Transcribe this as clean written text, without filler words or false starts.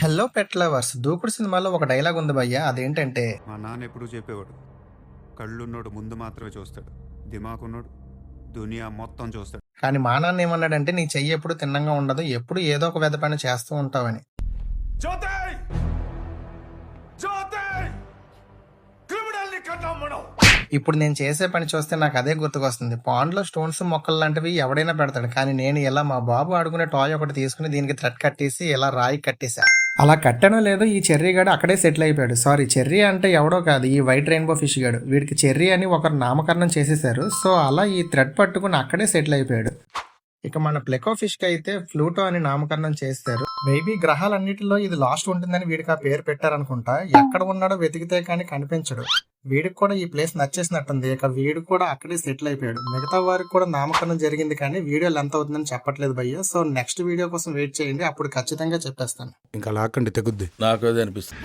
Hello pet lovers. 'దూకుడు' సినిమాలో ఒక డైలాగ్ ఉంది భయ్యా. అదేంటంటే, మా నాన్న ఎప్పుడూ చెప్పేవాడు, కళ్ళున్నోడు ముందు మాత్రమే చూస్తాడు, దిమాకున్నోడు దునియా మొత్తం చూస్తాడు. కానీ మా నాన్న ఏమన్నాడంటే, నీ చెయ్యి ఎప్పుడు తిన్నంగా ఉండదు, ఎప్పుడు ఏదో ఒక వెధ పని చేస్తూ ఉంటావని. ఇప్పుడు నేను చేసే పని చూస్తే నాకు అదే గుర్తుకొస్తుంది. పాండ్లో స్టోన్స్ మొక్కలు లాంటివి ఎవడైనా పెడతాడు, కానీ నేను ఇలా మా బాబు ఆడుకునే టాయ్ ఒకటి తీసుకుని దీనికి థ్రెడ్ కట్టేసి ఇలా రాయి కట్టేశా. అలా కట్టడం లేదు, ఈ చెర్రీ గాడు అక్కడే సెటిల్ అయిపోయాడు. సారీ, చెర్రీ అంటే ఎవడో కాదు, ఈ వైట్ రెయిన్బో ఫిష్ గాడు. వీడికి చెర్రీ అని ఒకరు నామకరణం చేసేసారు. సో అలా ఈ థ్రెడ్ పట్టుకుని అక్కడే సెటిల్ అయిపోయాడు. ఇక మన ప్లెకో ఫిష్ కి అయితే ఫ్లూటో అని నామకరణం చేస్తారు. మేబీ గ్రహాలన్నిటిలో ఇది లాస్ట్ ఉంటుందని వీడికి ఆ పేరు పెట్టారనుకుంటా. ఎక్కడ ఉన్నాడో వెతికితే కానీ కనిపించడు. వీడికి కూడా ఈ ప్లేస్ నచ్చేసినట్టుంది. ఇక వీడు కూడా అక్కడే సెటిల్ అయిపోయాడు. మిగతా వారికి కూడా నామకరణం జరిగింది, కానీ వీడియో లెంత్ అవుతుందని చెప్పట్లేదు భయ్య. సో నెక్స్ట్ వీడియో కోసం వెయిట్ చేయండి, అప్పుడు ఖచ్చితంగా చెప్పేస్తాను. ఇంకా లాక్కండి తెగుద్ది. నాకు అదే అనిపిస్తుంది.